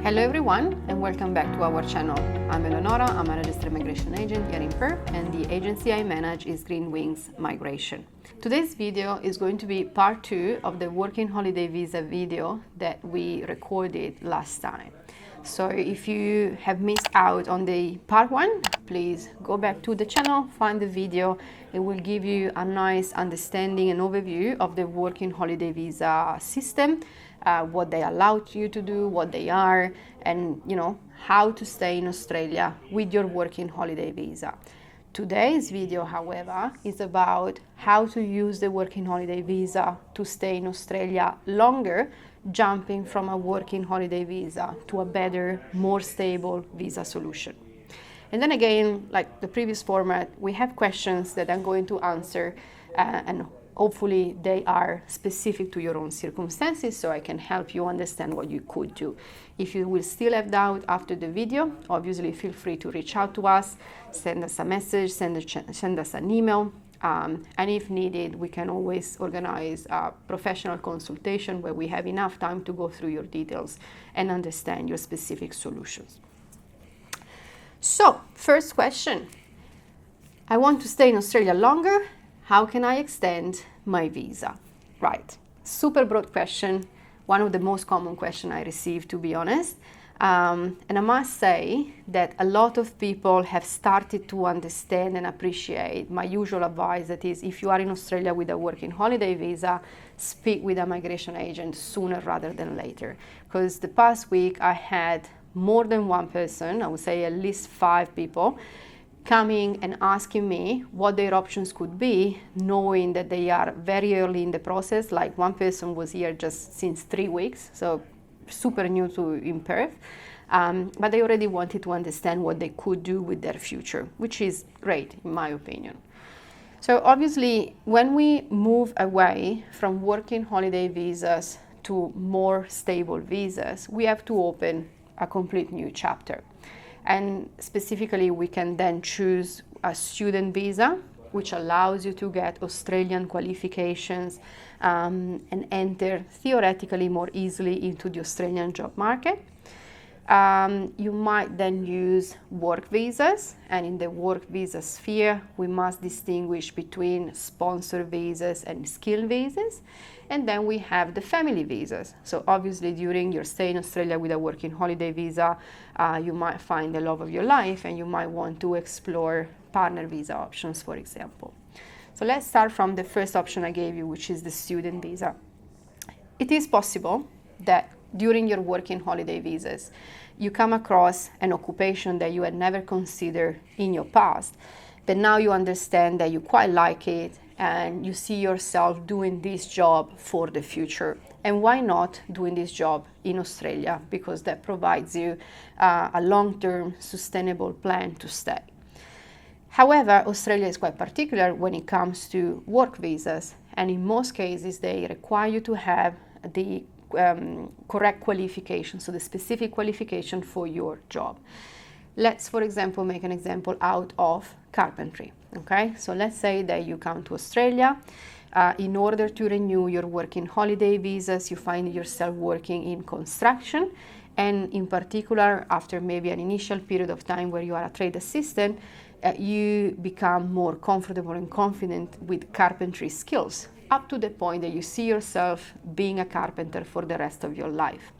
Hello everyone and welcome back to our channel. I'm Anonora, I'm a registered migration agent here in Perth and the agency I manage is Green Wings Migration. Today's video is going to be part 2 of the working holiday visa video that we recorded last time. So if you have missed out on the part 1, please go back to the channel, find the video. It will give you a nice understanding and overview of the working holiday visa system, what they allow you to do, what they are, and how to stay in Australia with your working holiday visa. Today's video, however, is about how to use the working holiday visa to stay in Australia longer, jumping from a working holiday visa to a better, more stable visa solution. And then again, like the previous format, we have questions that I'm going to answer and hopefully they are specific to your own circumstances so I can help you understand what you could do. If you will still have doubt after the video, obviously feel free to reach out to us, send us a message, send us an email, and if needed, we can always organize a professional consultation where we have enough time to go through your details and understand your specific solutions. So, first question. I want to stay in Australia longer. How can I extend my visa? Right, super broad question, one of the most common questions I receive, to be honest. And I must say that a lot of people have started to understand and appreciate my usual advice, that is, if you are in Australia with a working holiday visa, speak with a migration agent sooner rather than later. Because the past week I had more than one person, I would say at least 5 people, coming and asking me what their options could be, knowing that they are very early in the process. Like one person was here just since 3 weeks, so super new in Perth, but they already wanted to understand what they could do with their future, which is great in my opinion. So obviously, when we move away from working holiday visas to more stable visas, we have to open a complete new chapter. And specifically, we can then choose a student visa, which allows you to get Australian qualifications and enter theoretically more easily into the Australian job market. You might then use work visas, and in the work visa sphere, we must distinguish between sponsor visas and skill visas. And then we have the family visas. So obviously during your stay in Australia with a working holiday visa, you might find the love of your life and you might want to explore partner visa options, for example. So let's start from the first option I gave you, which is the student visa. It is possible that during your working holiday visas, you come across an occupation that you had never considered in your past, but now you understand that you quite like it and you see yourself doing this job for the future. And why not doing this job in Australia? Because that provides you a long-term sustainable plan to stay. However, Australia is quite particular when it comes to work visas, and in most cases they require you to have the correct qualification, so the specific qualification for your job. Let's, for example, make an example out of carpentry. Okay, so let's say that you come to Australia. In order to renew your working holiday visas, you find yourself working in construction, and in particular, after maybe an initial period of time where you are a trade assistant, you become more comfortable and confident with carpentry skills, up to the point that you see yourself being a carpenter for the rest of your life.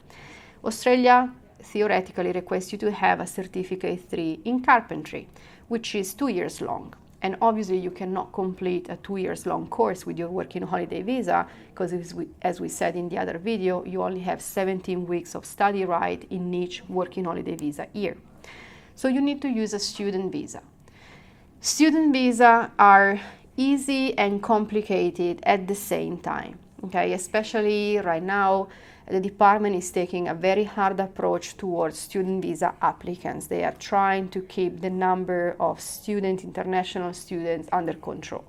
Australia theoretically requests you to have a Certificate 3 in carpentry, which is 2 years long. And obviously you cannot complete a 2 years long course with your working holiday visa, because as we said in the other video, you only have 17 weeks of study right in each working holiday visa year. So you need to use a student visa. Student visa are easy and complicated at the same time. Okay, especially right now, the department is taking a very hard approach towards student visa applicants. They are trying to keep the number of international students under control.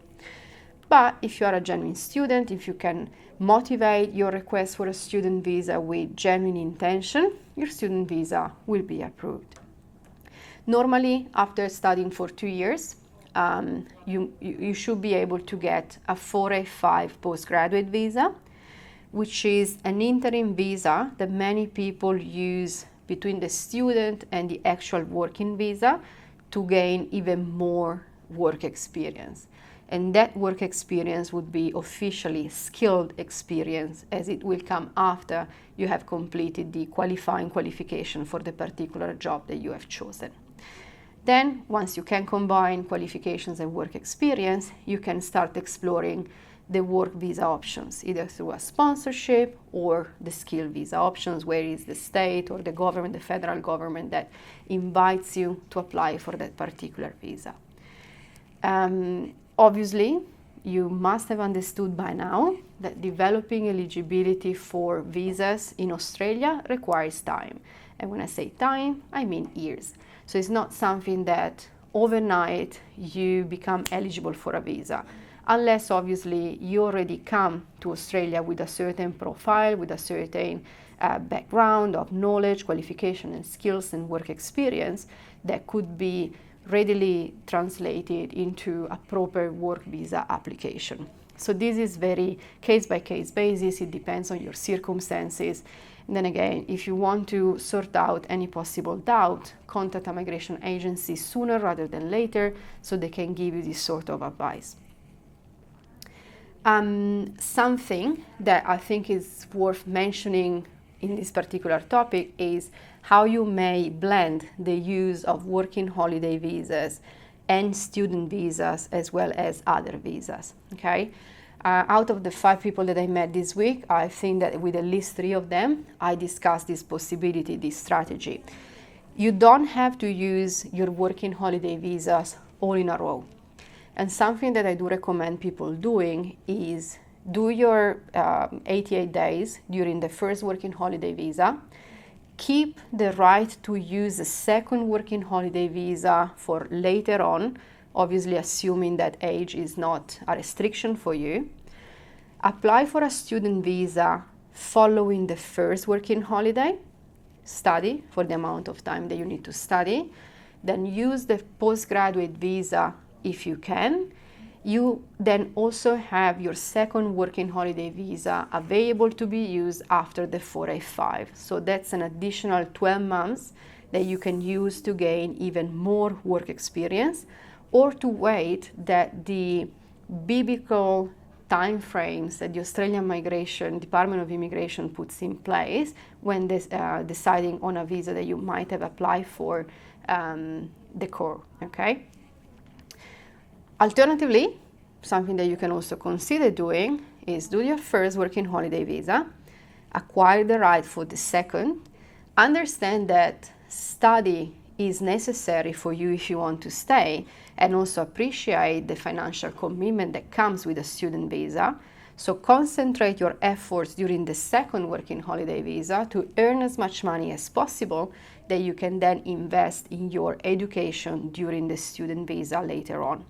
But if you are a genuine student, if you can motivate your request for a student visa with genuine intention, your student visa will be approved. Normally, after studying for 2 years, you should be able to get a 485 postgraduate visa, which is an interim visa that many people use between the student and the actual working visa to gain even more work experience. And that work experience would be officially skilled experience, as it will come after you have completed the qualifying qualification for the particular job that you have chosen. Then, once you can combine qualifications and work experience, you can start exploring the work visa options, either through a sponsorship or the skill visa options, where it's the state or the government, the federal government, that invites you to apply for that particular visa. Obviously, you must have understood by now that developing eligibility for visas in Australia requires time. And when I say time, I mean years. So it's not something that overnight you become eligible for a visa, unless obviously you already come to Australia with a certain profile, with a certain background of knowledge, qualification and skills and work experience that could be readily translated into a proper work visa application. So this is very case-by-case basis. It depends on your circumstances. And then again, if you want to sort out any possible doubt, contact a migration agency sooner rather than later so they can give you this sort of advice. Something that I think is worth mentioning in this particular topic is how you may blend the use of working holiday visas and student visas as well as other visas, okay? Out of the 5 people that I met this week, I think that with at least 3 of them, I discussed this possibility, this strategy. You don't have to use your working holiday visas all in a row. And something that I do recommend people doing is do your 88 days during the first working holiday visa. Keep the right to use a second working holiday visa for later on, obviously assuming that age is not a restriction for you. Apply for a student visa following the first working holiday. Study for the amount of time that you need to study. Then use the postgraduate visa if you can. You then also have your second working holiday visa available to be used after the 485. So that's an additional 12 months that you can use to gain even more work experience, or to wait that the biblical time frames that the Australian Department of Immigration puts in place when deciding on a visa that you might have applied for the core, okay? Alternatively, something that you can also consider doing is do your first working holiday visa, acquire the right for the second, understand that study is necessary for you if you want to stay, and also appreciate the financial commitment that comes with a student visa. So concentrate your efforts during the second working holiday visa to earn as much money as possible that you can then invest in your education during the student visa later on.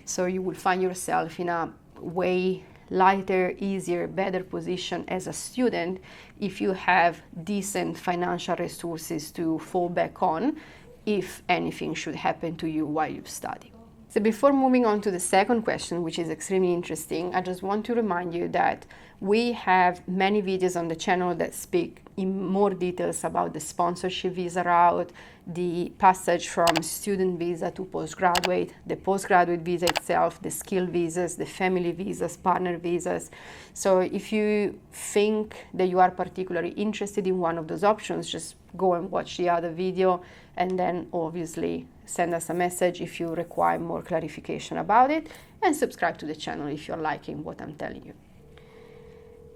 So you will find yourself in a way lighter, easier, better position as a student if you have decent financial resources to fall back on if anything should happen to you while you study. So before moving on to the second question, which is extremely interesting, I just want to remind you that we have many videos on the channel that speak in more details about the sponsorship visa route, the passage from student visa to postgraduate, the postgraduate visa itself, the skill visas, the family visas, partner visas. So if you think that you are particularly interested in one of those options, just go and watch the other video, and then obviously send us a message if you require more clarification about it, and subscribe to the channel if you're liking what I'm telling you.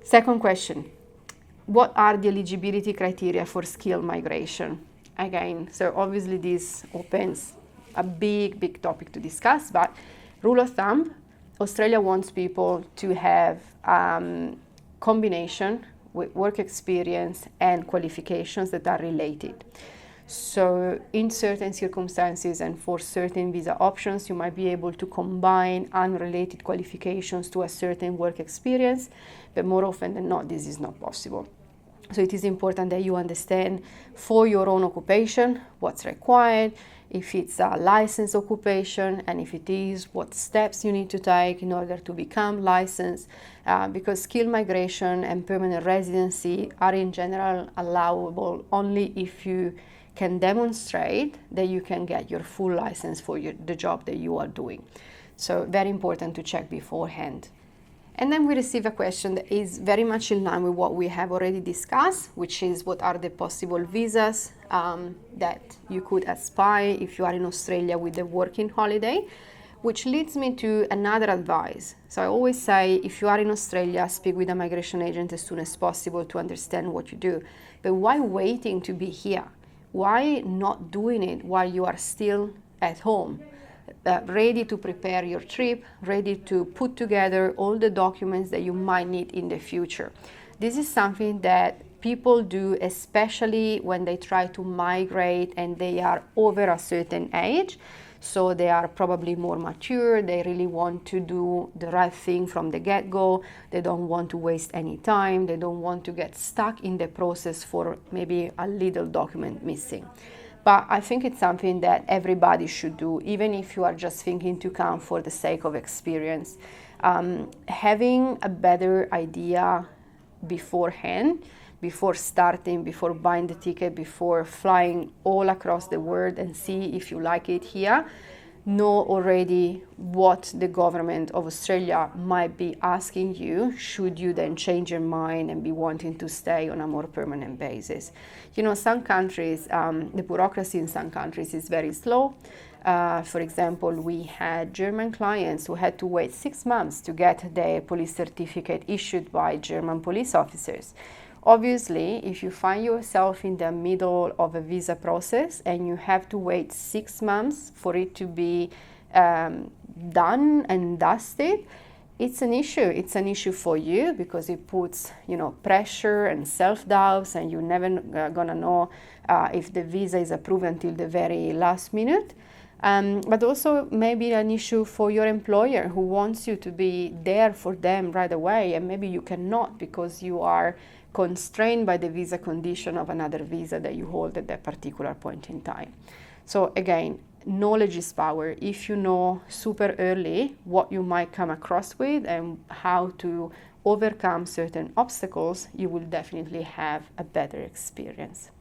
Second question, what are the eligibility criteria for skill migration? Again, so obviously this opens a big topic to discuss, but rule of thumb, Australia wants people to have combination with work experience and qualifications that are related. So in certain circumstances and for certain visa options, you might be able to combine unrelated qualifications to a certain work experience, but more often than not, this is not possible. So it is important that you understand for your own occupation what's required, if it's a licensed occupation, and if it is, what steps you need to take in order to become licensed, because skilled migration and permanent residency are in general allowable only if you can demonstrate that you can get your full license for the job that you are doing. So very important to check beforehand. And then we receive a question that is very much in line with what we have already discussed, which is what are the possible visas that you could aspire if you are in Australia with a working holiday, which leads me to another advice. So I always say, if you are in Australia, speak with a migration agent as soon as possible to understand what you do. But why waiting to be here? Why not doing it while you are still at home? Ready to prepare your trip, ready to put together all the documents that you might need in the future. This is something that people do, especially when they try to migrate and they are over a certain age. So they are probably more mature, they really want to do the right thing from the get-go, they don't want to waste any time, they don't want to get stuck in the process for maybe a little document missing. But I think it's something that everybody should do, even if you are just thinking to come for the sake of experience. Having a better idea beforehand, before starting, before buying the ticket, before flying all across the world and see if you like it here, know already what the government of Australia might be asking you should you then change your mind and be wanting to stay on a more permanent basis. You know, some countries, the bureaucracy in some countries is very slow. For example, we had German clients who had to wait 6 months to get their police certificate issued by German police officers. Obviously, if you find yourself in the middle of a visa process and you have to wait 6 months for it to be done and dusted, it's an issue. It's an issue for you because it puts, pressure and self-doubts, and you're never gonna know if the visa is approved until the very last minute. But also maybe an issue for your employer who wants you to be there for them right away, and maybe you cannot because you are constrained by the visa condition of another visa that you hold at that particular point in time. So again, knowledge is power. If you know super early what you might come across with and how to overcome certain obstacles, you will definitely have a better experience.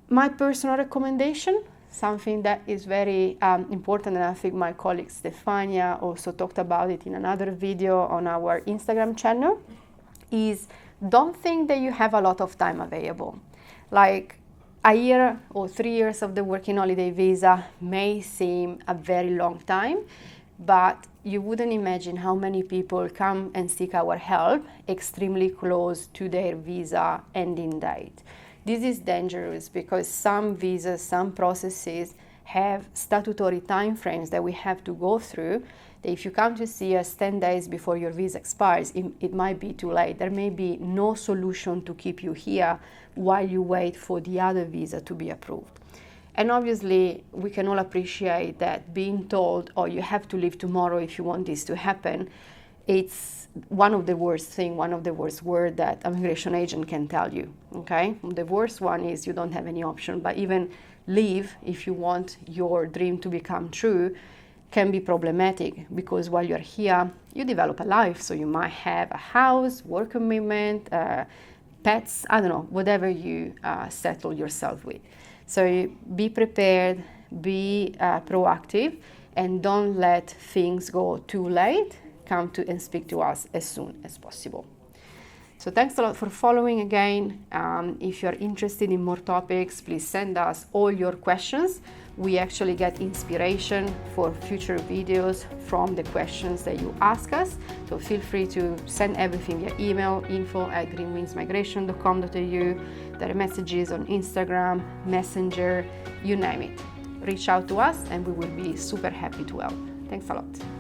My personal recommendation, something that is very important, and I think my colleague Stefania also talked about it in another video on our Instagram channel, is don't think that you have a lot of time available. Like a year or 3 years of the working holiday visa may seem a very long time, but you wouldn't imagine how many people come and seek our help extremely close to their visa ending date. This is dangerous because some visas, some processes have statutory timeframes that we have to go through. That if you come to see us 10 days before your visa expires, it might be too late. There may be no solution to keep you here while you wait for the other visa to be approved. And obviously, we can all appreciate that being told, oh, you have to leave tomorrow if you want this to happen, it's one of the worst words that a migration agent can tell you, okay? The worst one is you don't have any option, but even leave if you want your dream to become true can be problematic because while you're here, you develop a life. So you might have a house, work commitment, pets, I don't know, whatever you settle yourself with. So be prepared, be proactive, and don't let things go too late. Come to and speak to us as soon as possible. So thanks a lot for following again. If you're interested in more topics, please send us all your questions. We actually get inspiration for future videos from the questions that you ask us. So feel free to send everything via email, info@greenwingsmigration.com.au. There are messages on Instagram, Messenger, you name it. Reach out to us and we will be super happy to help. Thanks a lot.